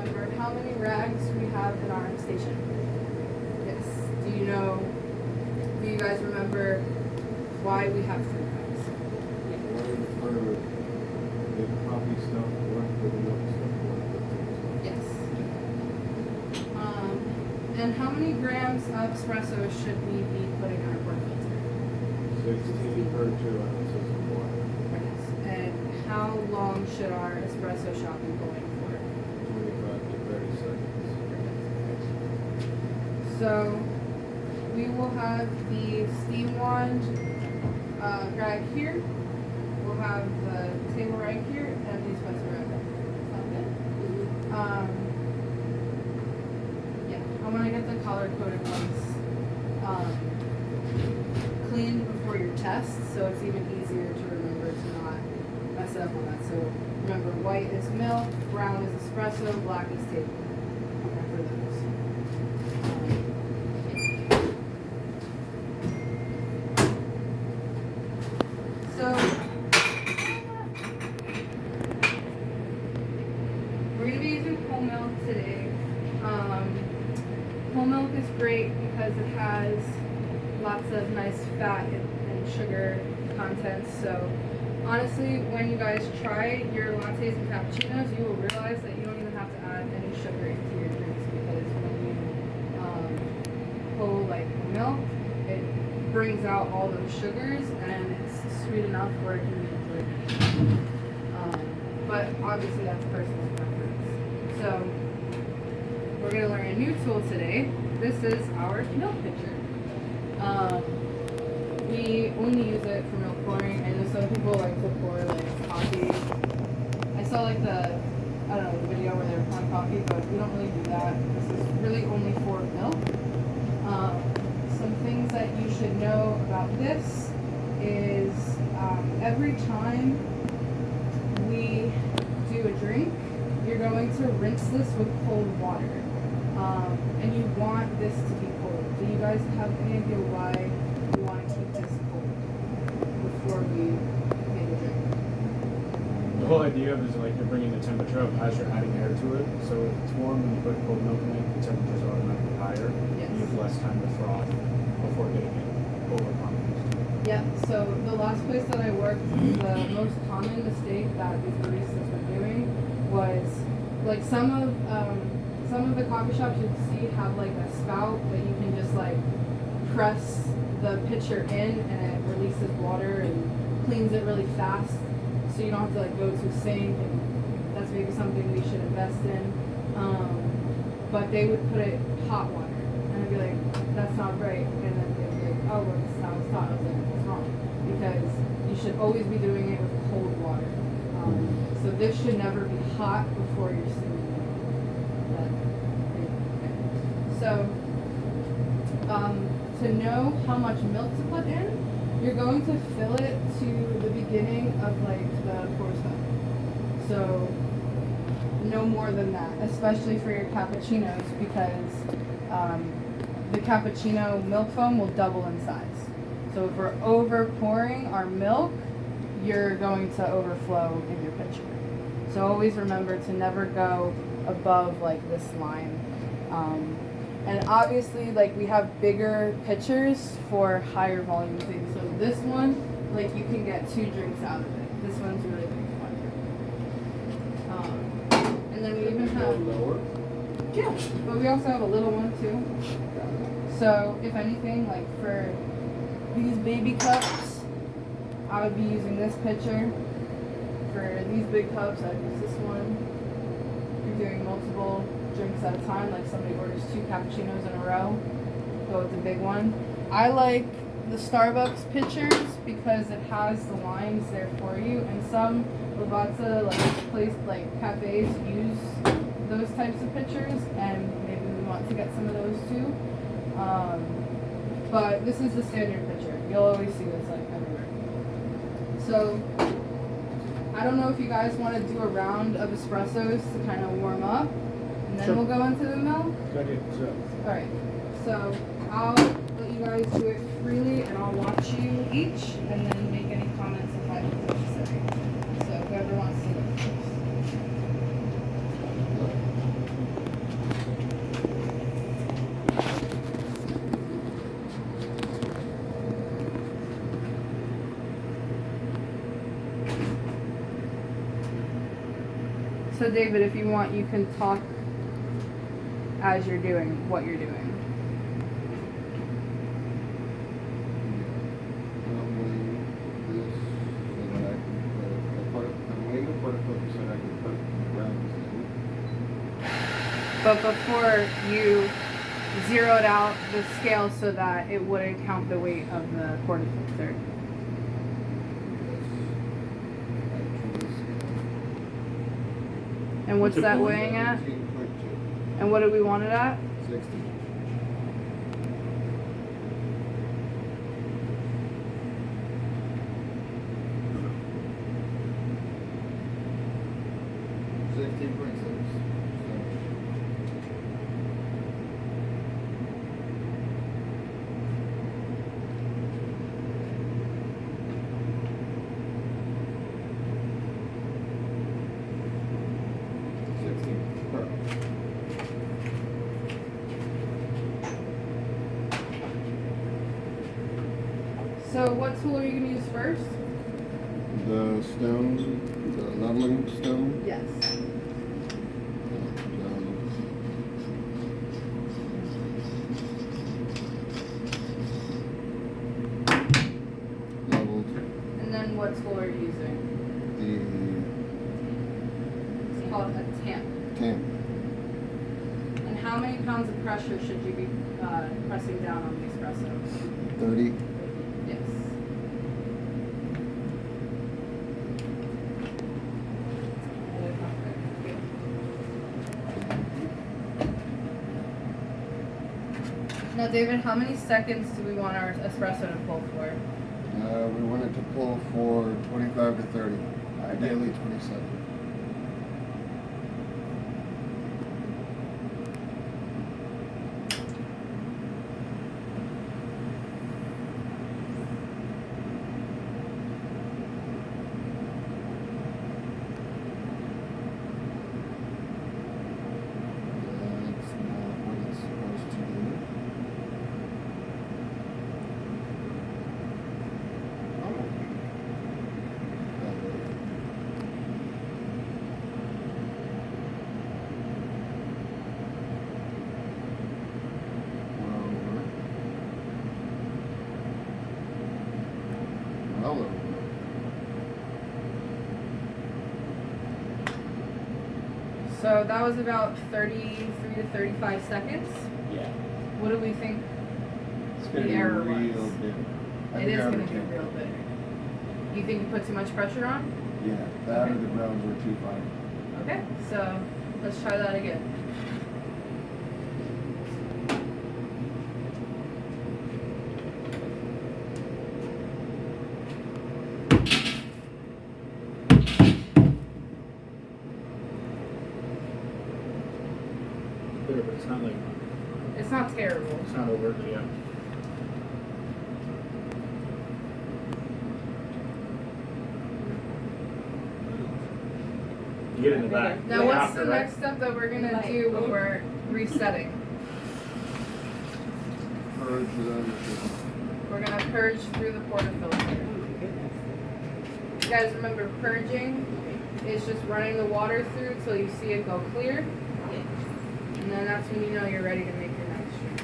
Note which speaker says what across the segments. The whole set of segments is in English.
Speaker 1: remember how many rags we have in our station? Yes. Do you guys remember why we have 3 rags?
Speaker 2: One for the coffee stuff, one for the milk stuff, one for the tea stuff.
Speaker 1: Yes. And how many grams of espresso should we be putting in our quart filter?
Speaker 2: 16 per 2 ounces of water.
Speaker 1: Yes. And how long should our espresso shot be going for?
Speaker 2: 25 to 30 seconds.
Speaker 1: So we will have the steam wand rag here. We'll have the table rag here and the espresso rag. Sound good? Yeah, I want to get the color coded ones cleaned before your test, so it's even easier to remember to not mess up on that. So remember, white is milk, brown is espresso, black is table. Remember those. So we're going to be using whole milk today. Whole milk is great because it has lots of nice fat and sugar content. So honestly, when you guys try your lattes and cappuccinos, you will realize that you don't even have to add any sugar into your drinks, because when you pull like milk, it brings out all those sugars and it's sweet enough where it can be good. But obviously that's personal preference. So we're going to learn a new tool today. This is our milk pitcher. We only use it for milk pouring. I know some people like to pour like coffee. I saw like the video where they're pouring coffee, but we don't really do that. This is really only for milk. Some things that you should know about this is every time we do a drink, you're going to rinse this with cold water. And you want this to be cold. Do you guys have any idea why we want to keep this cold before we make a drink?
Speaker 3: The whole idea of is like you're bringing the temperature up as you're adding air to it. So if it's warm and you put cold milk in it, the temperature is automatically higher.
Speaker 1: Yes.
Speaker 3: And you have less time to froth before getting it overcompensated.
Speaker 1: Yeah, so the last place that I worked, the most common mistake that these baristas were doing was like some of the coffee shops you'd see have like a spout that you can just like press the pitcher in and it releases water and cleans it really fast, so you don't have to like go to a sink, and that's maybe something we should invest in. But they would put it hot water and I'd be like, that's not right, and then they'd be like, oh well, this is how it's taught. I was like, it's wrong, because you should always be doing it with cold water. So this should never be hot before you're steaming. So, to know how much milk to put in, you're going to fill it to the beginning of like the pour spout. So, no more than that, especially for your cappuccinos, because the cappuccino milk foam will double in size. So if we're over pouring our milk, you're going to overflow in your pitcher. So always remember to never go above like this line. And obviously, like, we have bigger pitchers for higher volume things. So this one, like, you can get 2 drinks out of it. This one's really big fun. And then we even have,
Speaker 2: Lower?
Speaker 1: yeah, but we also have a little one too. So if anything, like for these baby cups, I would be using this pitcher. For these big cups, I'd use this one. If you're doing multiple drinks at a time, like somebody orders 2 cappuccinos in a row, go with the big one. I like the Starbucks pitchers because it has the lines there for you, and some Lavazza cafes use those types of pitchers, and maybe we want to get some of those too. But this is the standard pitcher. You'll always see this like everywhere. So I don't know if you guys want to do a round of espressos to kind of warm up, and then
Speaker 3: Sure.
Speaker 1: we'll go into the milk.
Speaker 3: Good idea. So,
Speaker 1: Alright, so I'll let you guys do it freely, and I'll watch you each, and then make any comments if I think necessary. So whoever wants to go first. So David, if you want, you can talk as you're doing what you're doing.
Speaker 2: I'm weighing this so that I can I'm weighing the portafilter so that I can put the grounds in.
Speaker 1: But before you zeroed out the scale so that it wouldn't count the weight of the portafilter. And what's that weighing at?
Speaker 2: 17.2.
Speaker 1: And what do we want it at?
Speaker 2: 60.
Speaker 1: So what tool are you going to use first?
Speaker 2: The stone, the leveling stone.
Speaker 1: Yes.
Speaker 2: Leveled
Speaker 1: And then what tool are you using? It's called a tamp.
Speaker 2: the tamp.
Speaker 1: And how many pounds of pressure should you be pressing down on the espresso?
Speaker 2: 30.
Speaker 1: Yes. Now, David, how many seconds do we want our espresso to pull for?
Speaker 2: We want it to pull for 25 to 30. Ideally 27. That's not what it's supposed to do. Well,
Speaker 1: So that was about 33 to 35 seconds.
Speaker 3: Yeah.
Speaker 1: What do we think?
Speaker 2: it's gonna
Speaker 1: The
Speaker 2: be
Speaker 1: error
Speaker 2: real
Speaker 1: was.
Speaker 2: big. I
Speaker 1: It
Speaker 2: think
Speaker 1: is
Speaker 2: I
Speaker 1: going
Speaker 2: would
Speaker 1: to be
Speaker 2: take
Speaker 1: real
Speaker 2: that.
Speaker 1: big. You think you put too much pressure on?
Speaker 2: Yeah, that or
Speaker 1: Okay.
Speaker 2: the grounds were too fine.
Speaker 1: Okay, so let's try that again.
Speaker 3: Bitter, but it's not like,
Speaker 1: It's not terrible.
Speaker 3: it's not overtly, yeah. You get in the back.
Speaker 1: Now,
Speaker 3: Like
Speaker 1: what's
Speaker 3: after,
Speaker 1: the
Speaker 3: right?
Speaker 1: next step that we're gonna do when we're resetting?
Speaker 2: Purge the
Speaker 1: We're gonna purge through the portafilter. You guys remember purging is just running the water through till you see it go clear, and then that's when you know you're ready to make your next drink.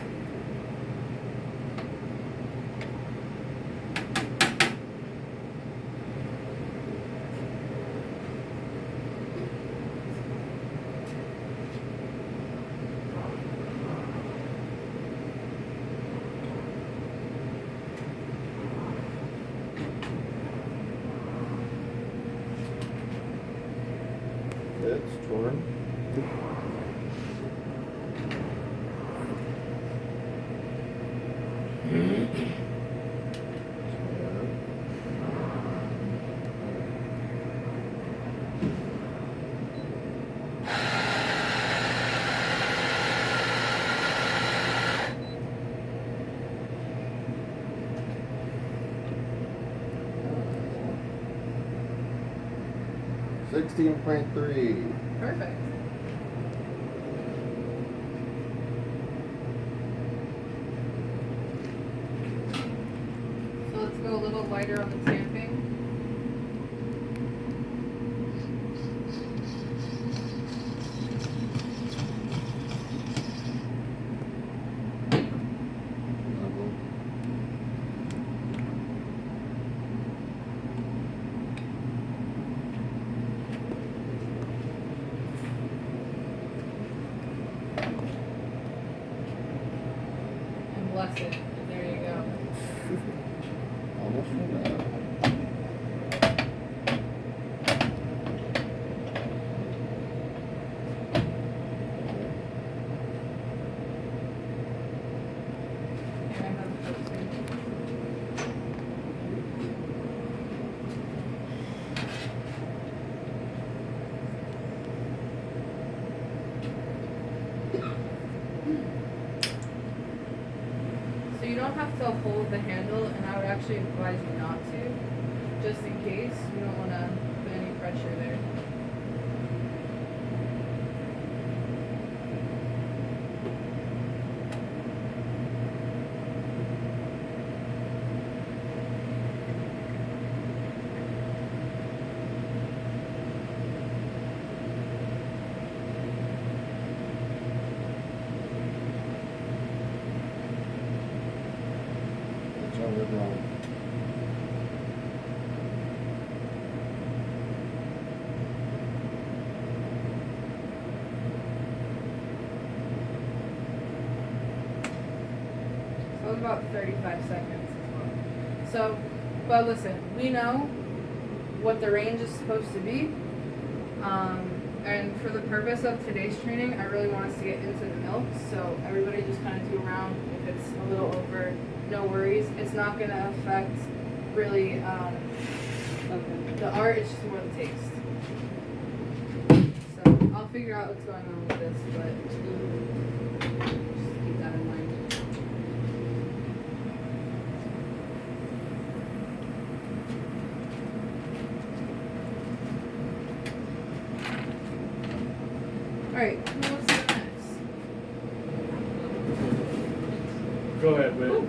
Speaker 2: It's torn. $16.3.
Speaker 1: Perfect. So let's go a little lighter on the tamping. That's it. There you go.
Speaker 2: Almost forgot.
Speaker 1: Here, I have the clips here. So you don't have to hold the handle, and I would actually advise you not to, just in case you don't want to put any pressure there.
Speaker 2: That's all we're wrong.
Speaker 1: So it was about 35 seconds as well. So, but listen, we know what the range is supposed to be. And for the purpose of today's training, I really want us to get into the milk. So everybody just kind of do around. If it's a little over, no worries. It's not going to affect really the art. It's just more the taste. So I'll figure out what's going on with this, but just keep that in mind. Alright, who wants to go next?
Speaker 3: Go ahead, Whit.
Speaker 1: Ooh.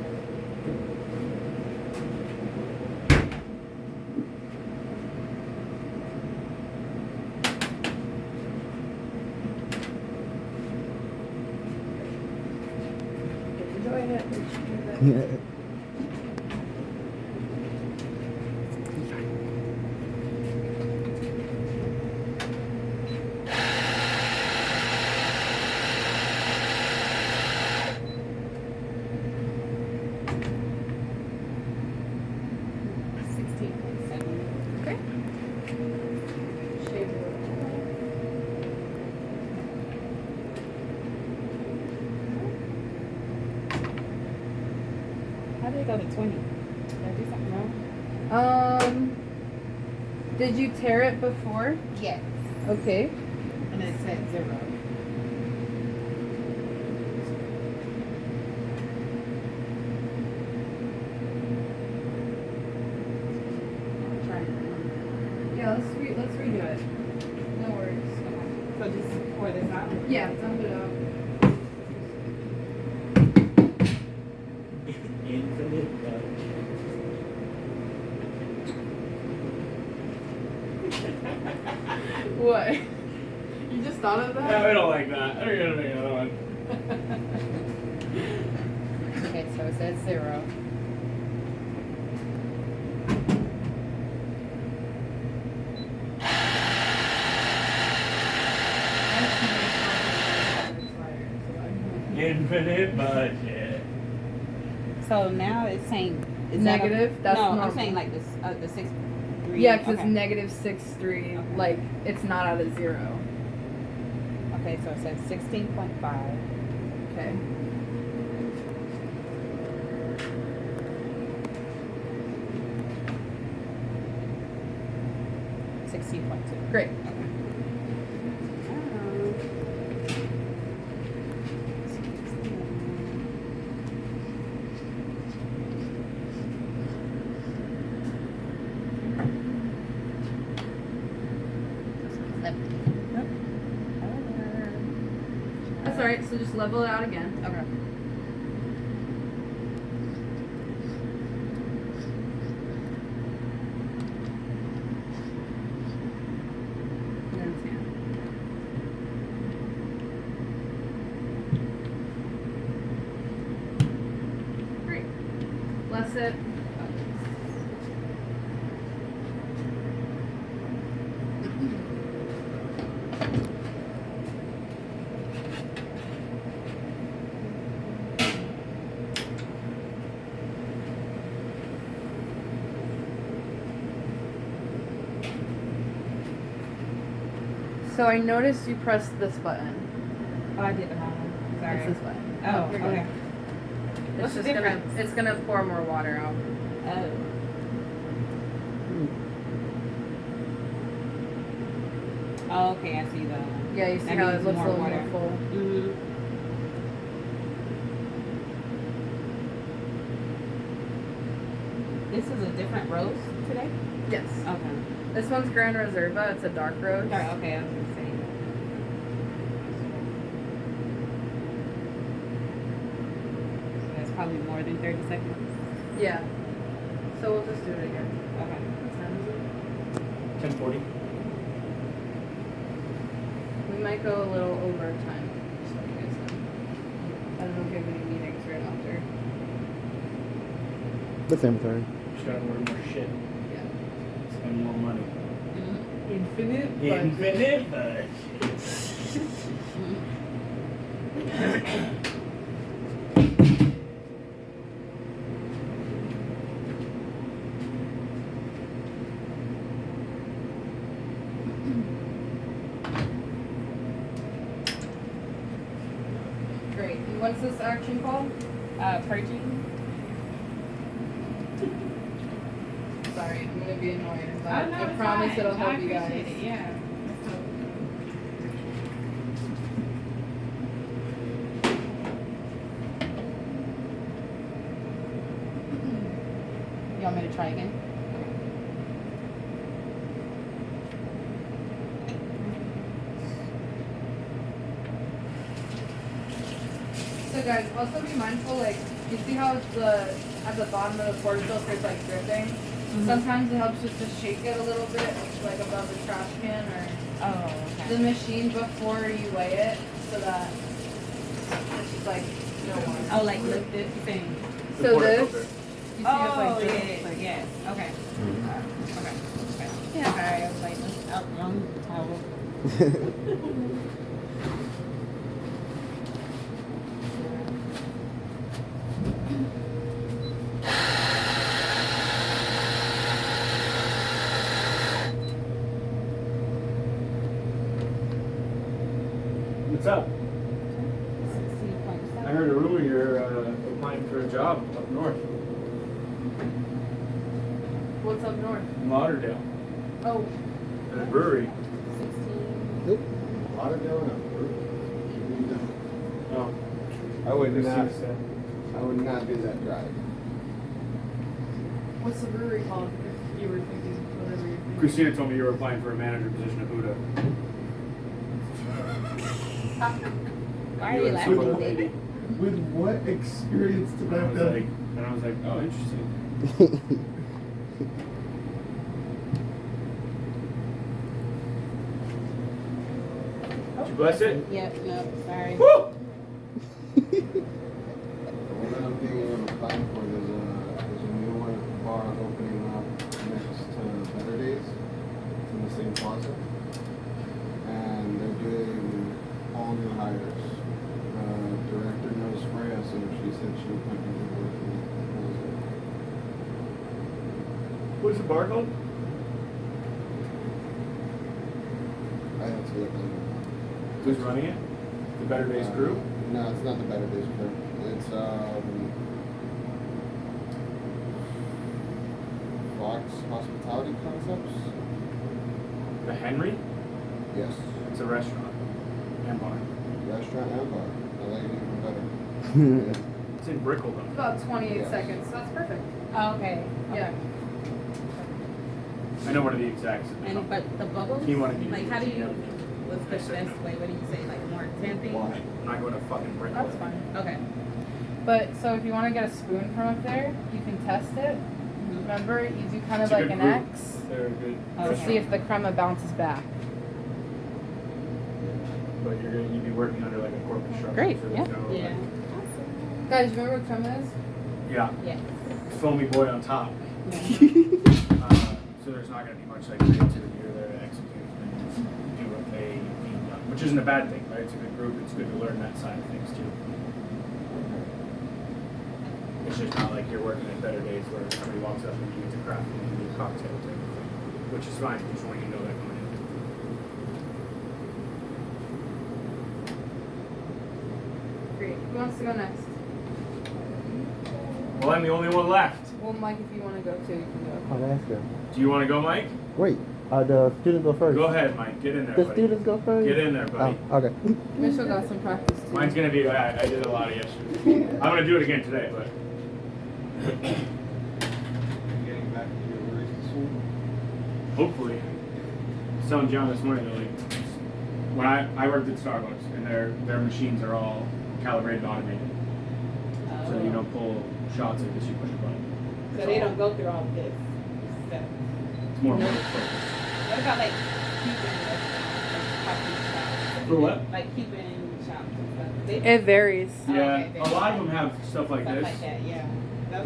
Speaker 1: Enjoy it. Okay. Shave it.
Speaker 4: How did it go to 20? Did I do something wrong?
Speaker 1: Did you tear it before?
Speaker 4: Yes.
Speaker 1: Okay.
Speaker 4: And it said 0.
Speaker 1: Yeah, let's redo it. No worries.
Speaker 4: So just pour this out?
Speaker 1: Yeah, dump it out.
Speaker 3: Infinite.
Speaker 1: What? You just thought of
Speaker 3: No,
Speaker 1: that?
Speaker 3: I don't like that. I don't gotta make another one.
Speaker 4: Okay, so it says 0.
Speaker 3: Infinite budget.
Speaker 4: So now it's saying is
Speaker 1: Negative?
Speaker 4: That
Speaker 1: That's
Speaker 4: no,
Speaker 1: normal.
Speaker 4: I'm saying like this the 6.
Speaker 1: Yeah, because
Speaker 4: okay.
Speaker 1: it's negative 6.3.
Speaker 4: Okay.
Speaker 1: Like, it's not out of 0.
Speaker 4: Okay, so it says 16.5.
Speaker 1: Okay. Great. That's alright, so just level it out again.
Speaker 4: Okay.
Speaker 1: And then stand. Great. Bless it. So I noticed you pressed this button.
Speaker 4: Oh, I did the wrong one. Sorry.
Speaker 1: It's this button.
Speaker 4: Oh,
Speaker 1: you're good.
Speaker 4: okay.
Speaker 1: It's
Speaker 4: What's the
Speaker 1: just gonna
Speaker 4: difference?
Speaker 1: it's gonna pour more water out.
Speaker 4: Oh, okay, I see the.
Speaker 1: Yeah, you see
Speaker 4: That
Speaker 1: how
Speaker 4: means
Speaker 1: it looks a
Speaker 4: more
Speaker 1: little
Speaker 4: water.
Speaker 1: more full.
Speaker 4: Mm-hmm. This is a different roast today?
Speaker 1: Yes.
Speaker 4: Okay.
Speaker 1: This one's Grand Reserva. It's a dark roast.
Speaker 4: Sorry, okay, I was gonna say. So that's probably more than 30 seconds.
Speaker 1: Yeah. So we'll just do it again.
Speaker 4: Okay.
Speaker 1: What time is it?
Speaker 3: 10:40.
Speaker 1: We might go a little over time. So you guys know. I don't know if you have any meetings right after.
Speaker 5: The same thing.
Speaker 3: Just gotta order more shit.
Speaker 1: Yeah.
Speaker 3: Spend more money.
Speaker 1: Infinite.
Speaker 3: Infinite budget.
Speaker 1: Great. And what's this action called?
Speaker 4: Purging.
Speaker 1: Sorry, I'm gonna be annoying, but
Speaker 4: Oh, no,
Speaker 1: I
Speaker 4: it's
Speaker 1: promise
Speaker 4: fine.
Speaker 1: it'll help
Speaker 4: I
Speaker 1: you guys.
Speaker 4: appreciate it, yeah.
Speaker 1: You want me to try again? So guys, also be mindful, like, you see how it's at the bottom of the portafilter it's like dripping? Sometimes it helps just to shake it a little bit, like above the trash can or
Speaker 4: Oh,
Speaker 1: the
Speaker 4: okay.
Speaker 1: machine before you weigh it, so that it's just like no more.
Speaker 4: Oh, like lift it thing.
Speaker 3: The
Speaker 1: So
Speaker 3: portafilter.
Speaker 1: this, you see
Speaker 4: Oh,
Speaker 1: it's like
Speaker 4: yeah,
Speaker 1: this,
Speaker 4: yeah,
Speaker 1: like,
Speaker 4: yes. Okay. Okay. Okay.
Speaker 1: Yeah.
Speaker 4: Sorry, I was like, out wrong towel.
Speaker 3: What's up?
Speaker 4: 16.7.
Speaker 3: I heard a rumor you're applying for a job up north,
Speaker 1: what's up north?
Speaker 3: in Lauderdale,
Speaker 1: Oh,
Speaker 3: at a brewery.
Speaker 4: 16.
Speaker 2: Lauderdale and
Speaker 3: Oh,
Speaker 2: I would
Speaker 3: Christina
Speaker 2: not,
Speaker 3: said.
Speaker 2: I would not do that drive.
Speaker 1: what's the brewery called? If you were thinking whatever you're thinking.
Speaker 3: Christina told me you were applying for a manager position at Buddha.
Speaker 4: Why are you
Speaker 3: and some other
Speaker 4: laughing,
Speaker 3: lady.
Speaker 4: David?
Speaker 2: With what experience to
Speaker 3: And I was like, oh, interesting. Did you bless it?
Speaker 4: Yep, no, sorry.
Speaker 3: Woo!
Speaker 2: What I'm thinking of applying for, there's a new one bar opening up next to Better Days. It's in the same plaza. And they're doing all new hires. Director knows Freya, so she said she would put me to work in the
Speaker 3: What's the bar called?
Speaker 2: I have to look on it.
Speaker 3: Who's running it? The Better Days crew?
Speaker 2: No, it's not the Better Days crew. It's Fox Hospitality Concepts.
Speaker 3: The Henry?
Speaker 2: Yes.
Speaker 3: It's a restaurant and bar.
Speaker 2: Restaurant and bar. I like it even better.
Speaker 3: It's in Brickell
Speaker 1: It's
Speaker 3: though.
Speaker 1: about 28
Speaker 2: Yes.
Speaker 1: seconds, so that's perfect.
Speaker 4: Oh, okay.
Speaker 1: Yeah.
Speaker 3: I know one of the execs. at the
Speaker 4: And
Speaker 3: company.
Speaker 4: but the bubbles,
Speaker 3: He wanted me to
Speaker 4: like
Speaker 3: do
Speaker 4: how do
Speaker 3: it.
Speaker 4: you? What's the best way? What do you say? Like more tempting?
Speaker 2: Why?
Speaker 3: I'm not going to fucking Brickell.
Speaker 1: That's fine.
Speaker 4: Okay.
Speaker 1: But so if you want to get a spoon from up there, you can test it. Remember, you do kind of
Speaker 3: It's a
Speaker 1: like
Speaker 3: good
Speaker 1: an
Speaker 3: group.
Speaker 1: X
Speaker 3: They're a good
Speaker 4: Oh,
Speaker 1: to see if the crema bounces back.
Speaker 3: but you'd be working under like a corporate structure.
Speaker 1: Great,
Speaker 3: So there's
Speaker 1: yeah.
Speaker 3: no,
Speaker 4: Yeah.
Speaker 3: like-
Speaker 1: Guys, you remember what crema is?
Speaker 3: yeah.
Speaker 4: Yes.
Speaker 3: Foamy boy on top.
Speaker 4: Yeah.
Speaker 3: So there's not going to be much like creativity. You're there to execute and do what they need done, which isn't a bad thing, right? It's a good group. It's good to learn that side of things too. It's just not like you're working at Better Days where somebody walks up and you get to craft and you do a cocktail type of thing, which is fine. Just want you to know that going in.
Speaker 1: Great. Who wants to go next?
Speaker 3: Well, I'm the only one left.
Speaker 1: Well, Mike, if you want to go too, you can go.
Speaker 5: Oh, that's good.
Speaker 3: Do you want to go, Mike?
Speaker 5: Wait, the students go first.
Speaker 3: Go ahead, Mike. Get in there,
Speaker 5: The
Speaker 3: buddy.
Speaker 5: students go first?
Speaker 3: Get in there, buddy.
Speaker 5: Oh, okay.
Speaker 1: Mitchell got some practice too.
Speaker 3: Mine's gonna be. I did a lot of yesterday. I'm gonna do it again today, but
Speaker 2: Getting back to your barista school.
Speaker 3: hopefully. I was telling John this morning that like when I worked at Starbucks and their machines are all calibrated automated, so you don't pull shots like this. You push a button.
Speaker 4: So they don't go through all this stuff.
Speaker 3: It's more work focused.
Speaker 4: What about like keeping coffee shops?
Speaker 3: For what?
Speaker 4: Like keeping shops and stuff. They,
Speaker 1: It varies.
Speaker 3: Yeah,
Speaker 4: okay,
Speaker 3: a lot of them have stuff like
Speaker 4: stuff
Speaker 3: this.
Speaker 4: like that, yeah.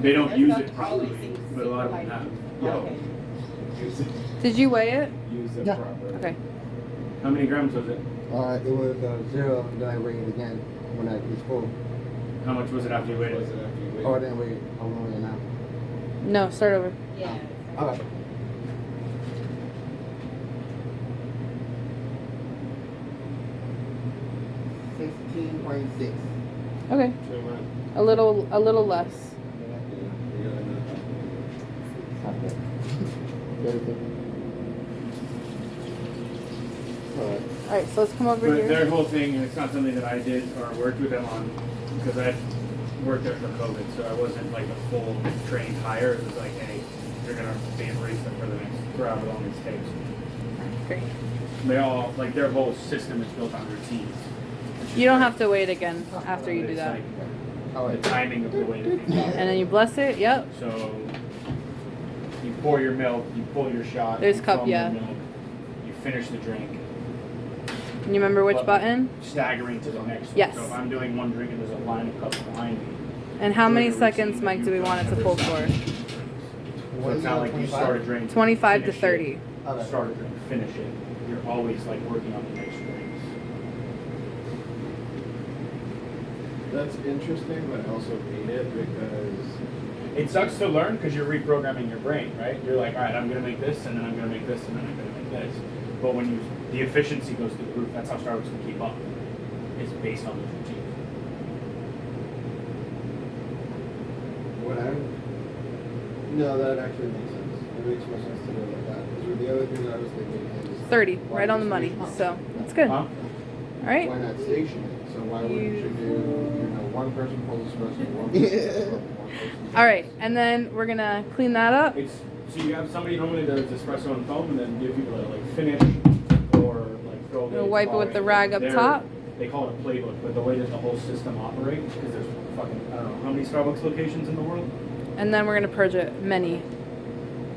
Speaker 3: They don't
Speaker 4: That
Speaker 3: use
Speaker 4: stuff
Speaker 3: it
Speaker 4: always
Speaker 3: properly,
Speaker 4: seems
Speaker 3: but a lot of them
Speaker 4: super
Speaker 3: have.
Speaker 4: light.
Speaker 3: Yo,
Speaker 4: Okay.
Speaker 2: Use it.
Speaker 1: Did you weigh it?
Speaker 3: use it
Speaker 5: Yeah.
Speaker 3: properly.
Speaker 1: Okay.
Speaker 3: How many grams was it?
Speaker 5: It was 0, then I weighed it again when it was full.
Speaker 3: How much was it after you weighed
Speaker 2: Was
Speaker 3: it?
Speaker 2: it after you waited?
Speaker 5: Oh, I didn't weigh it. I'm weighing it now.
Speaker 1: No, start over.
Speaker 4: Yeah.
Speaker 5: Okay. $16.6.
Speaker 1: Okay.
Speaker 2: So, man,
Speaker 1: A little less.
Speaker 2: you got enough.
Speaker 5: Okay. Alright.
Speaker 1: All right, so let's come over
Speaker 3: But
Speaker 1: here.
Speaker 3: their whole thing, and it's not something that I did or worked with them on, because I worked there for COVID, so I wasn't like a full trained hire. It was like, hey, you're gonna be a barista for the next however long this takes.
Speaker 1: Great.
Speaker 3: They all like their whole system is built on routines.
Speaker 1: You don't have to wait again after you do
Speaker 3: It's
Speaker 1: that.
Speaker 3: like
Speaker 5: Oh,
Speaker 3: the timing of the way that they do it.
Speaker 1: And then you bless it. Yep.
Speaker 3: So you pour your milk, you pull your shot.
Speaker 1: There's
Speaker 3: you
Speaker 1: cup,
Speaker 3: foam the
Speaker 1: yeah.
Speaker 3: milk, you finish the drink.
Speaker 1: You remember which
Speaker 3: But
Speaker 1: button?
Speaker 3: Staggering to the next
Speaker 1: Yes.
Speaker 3: one. So if I'm doing one drink and there's a line of cups behind me.
Speaker 1: And how many
Speaker 3: there's a routine
Speaker 1: seconds,
Speaker 3: that
Speaker 1: Mike, do we
Speaker 3: you've
Speaker 1: want it
Speaker 3: done
Speaker 1: to pull
Speaker 3: every
Speaker 1: for?
Speaker 3: second. So it's not like you start a drink.
Speaker 1: 25 to
Speaker 3: finish
Speaker 1: 30.
Speaker 3: it, start a drink, finish it. You're always like working on the next drinks.
Speaker 2: That's interesting, but I also hate it because
Speaker 3: It sucks to learn because you're reprogramming your brain, right? You're like, all right, I'm gonna make this, and then I'm gonna make this, and then I'm gonna make this. But when the efficiency goes through the roof, that's how Starbucks can keep up. It's based on those routines.
Speaker 2: what no, that actually makes sense. It makes more sense to do it like that. Because the other thing I was thinking is
Speaker 1: 30,
Speaker 2: why
Speaker 1: right on the
Speaker 2: not
Speaker 1: money.
Speaker 2: station it?
Speaker 1: So that's good.
Speaker 3: Huh?
Speaker 1: All right.
Speaker 2: Why not station it? So why wouldn't you do, one person pulls espresso, one person pulls one person.
Speaker 1: All right, and then we're gonna clean that up.
Speaker 3: It's so you have somebody normally does espresso and foam, and then give people that like finish or like throw.
Speaker 1: We'll wipe it with the rag up top.
Speaker 3: They call it a playbook, but the way that the whole system operates, because there's fucking I don't know how many Starbucks locations in the world.
Speaker 1: And then we're gonna purge it. Many.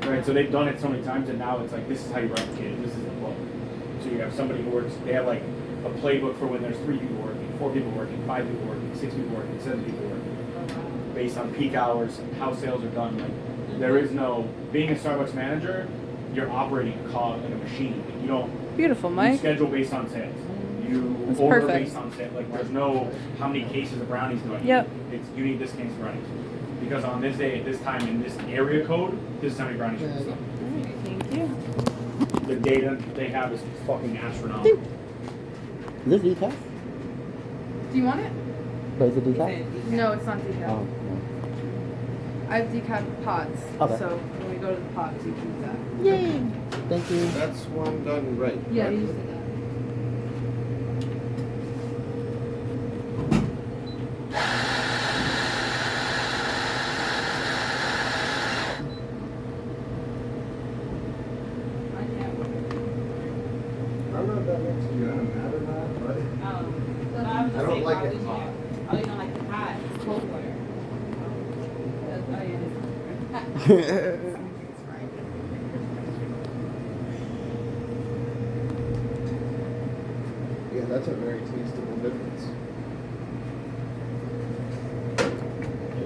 Speaker 3: Right, so they've done it so many times, and now it's like this is how you replicate it. This is the book. So you have somebody who works. They have like a playbook for when there's 3 people working, 4 people working, 5 people working, 6 people working, 7 people working, based on peak hours, how sales are done. Like there is no being a Starbucks manager. You're operating a cog in a machine. You don't.
Speaker 1: Beautiful,
Speaker 3: You
Speaker 1: Mike.
Speaker 3: schedule based on sales. You
Speaker 1: That's
Speaker 3: order
Speaker 1: perfect.
Speaker 3: based on sales. Like there's no how many cases of brownies do I need.
Speaker 1: Yep.
Speaker 3: It's you need this case of brownies. Because on this day, at this time, in this area code, this is how many brownies you can sell.
Speaker 1: Thank you.
Speaker 3: The data they have is fucking astronomical.
Speaker 5: Is this decaf?
Speaker 1: Do you want it?
Speaker 5: But is it decaf?
Speaker 1: No, it's not decaf.
Speaker 5: Oh,
Speaker 1: I have decaf pods.
Speaker 5: Okay.
Speaker 1: So when we go to the pods, you choose that.
Speaker 5: no. Yay! Thank you.
Speaker 2: That's one done right.
Speaker 1: Yeah,
Speaker 2: right?
Speaker 1: you just did that.
Speaker 2: I don't know if that makes you mad or not, but
Speaker 4: I
Speaker 2: don't like it hot.
Speaker 4: Oh, you don't like it hot? It's cold water.
Speaker 2: yeah, that's a very tasteable difference.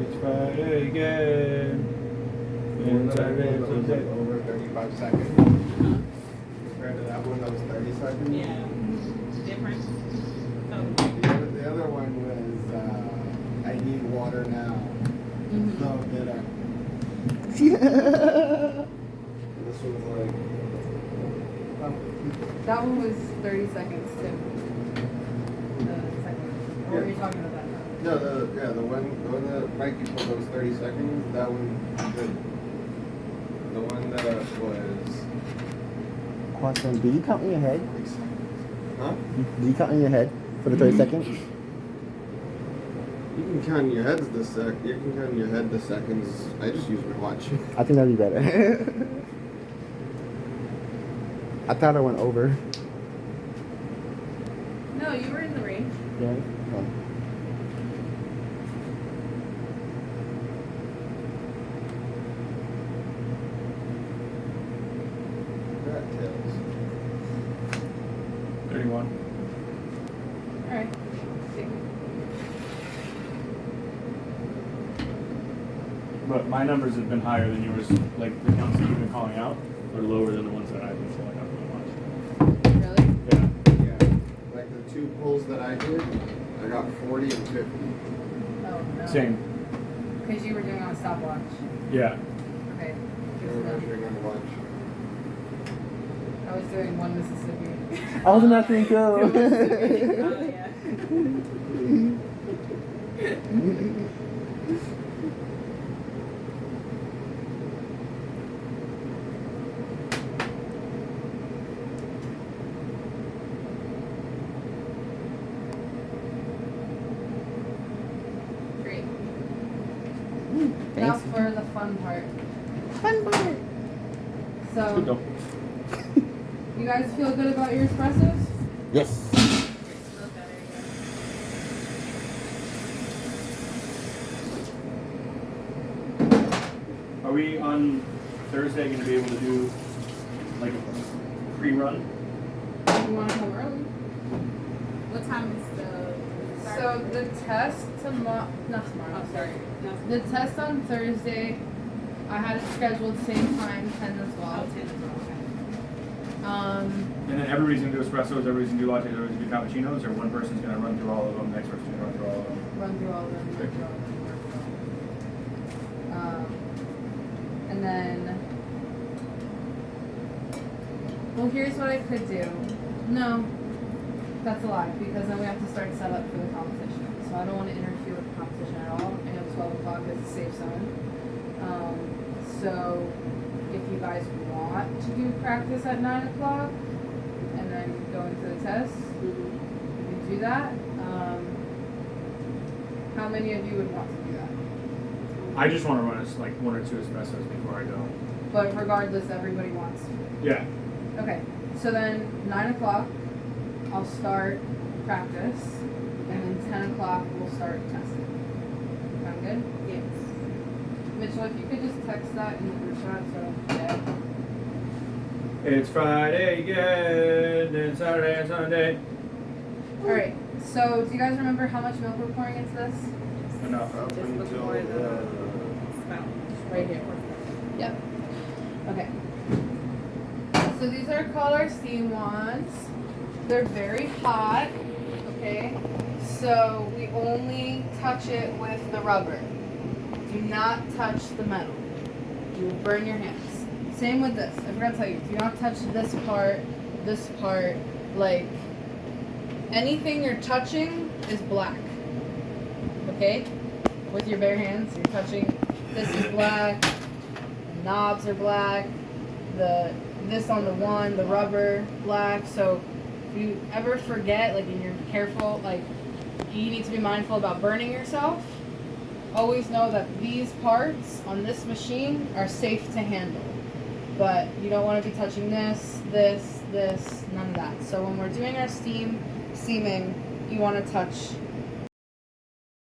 Speaker 3: It's Friday again.
Speaker 2: The one that I made that was like over 35 seconds. Compared to that one that was 30 seconds.
Speaker 4: Yeah. Different. So,
Speaker 2: The other one was I need water now. So bitter. This one's like
Speaker 1: That one was 30 seconds too. The second one. Or are you talking about that now?
Speaker 2: No, the one that Mikey told us 30 seconds, that one good. The one that was
Speaker 5: Quantum, do you count in your head?
Speaker 2: huh?
Speaker 5: Do you count in your head for the 30 seconds?
Speaker 2: You can count in your heads the you can count in your head the seconds. I just use my watch.
Speaker 5: I think that'd be better. I thought I went over.
Speaker 4: No, you were in the range.
Speaker 5: Yeah. Oh.
Speaker 2: Rat tails.
Speaker 3: 31.
Speaker 1: Alright.
Speaker 3: But my numbers have been higher than yours. Like the counts that you've been calling out are lower than the ones that I've been filling up on my watch.
Speaker 1: Really?
Speaker 3: Yeah.
Speaker 2: Yeah. Like the 2 pulls that I did, I got 40 and 50.
Speaker 1: Oh, no.
Speaker 3: Same.
Speaker 1: Because you were doing on a stopwatch.
Speaker 3: Yeah.
Speaker 1: Okay.
Speaker 2: They were measuring on the watch.
Speaker 1: I was doing one Mississippi.
Speaker 5: I was not thinking go.
Speaker 4: Oh, yeah.
Speaker 1: Great. Now
Speaker 5: Thanks.
Speaker 1: for the fun part.
Speaker 5: Fun part.
Speaker 3: Good
Speaker 1: So,
Speaker 3: though.
Speaker 1: you guys feel good about your espressos?
Speaker 5: Yes.
Speaker 3: Are we on Thursday going to be able to do like a pre-run?
Speaker 1: You want to come early?
Speaker 4: What time is the
Speaker 1: So the test tomorrow, not tomorrow, sorry.
Speaker 4: No.
Speaker 1: The test on Thursday, I had it scheduled same time, 10 to
Speaker 4: Oh,
Speaker 1: 12.
Speaker 4: 10 as well, okay.
Speaker 3: And then everybody's going to do espressos, everybody's going to do lattes, everybody's going to do cappuccinos, or one person's going to run through all of them, next person's going to run through all of them?
Speaker 1: Run through all of them, run through all of them, run through all of them. And then, well, here's what I could do. No, that's a lie, because then we have to start set up for the competition. So I don't want to interfere with the competition at all. I know 12 o'clock is a safe zone. So if you guys want to do practice at 9 o'clock and then go into the test, you can do that. How many of you would want to do that?
Speaker 3: I just want to run us like 1 or 2 espressos before I go.
Speaker 1: But regardless, everybody wants to.
Speaker 3: Yeah.
Speaker 1: Okay, so then 9 o'clock, I'll start practice, and then 10 o'clock, we'll start testing. Sound good?
Speaker 4: Yes.
Speaker 1: Mitchell, if you could just text that in the group chat so I don't forget.
Speaker 3: It's Friday again, then Saturday and Sunday.
Speaker 1: Alright, so do you guys remember how much milk we're pouring into this?
Speaker 3: Enough.
Speaker 2: Up
Speaker 4: Just
Speaker 2: until
Speaker 4: before the spout.
Speaker 1: Right here. Yep. Okay. So these are called our steam wands. They're very hot, okay? So we only touch it with the rubber. Do not touch the metal. You will burn your hands. Same with this. I forgot to tell you, do not touch this part, like anything you're touching is black. Okay? With your bare hands, you're touching, this is black, the knobs are black, this on the one, the rubber, black. So if you ever forget, like, and you're careful, like, you need to be mindful about burning yourself. Always know that these parts on this machine are safe to handle. But you don't want to be touching this, none of that. So when we're doing our steaming, you want to touch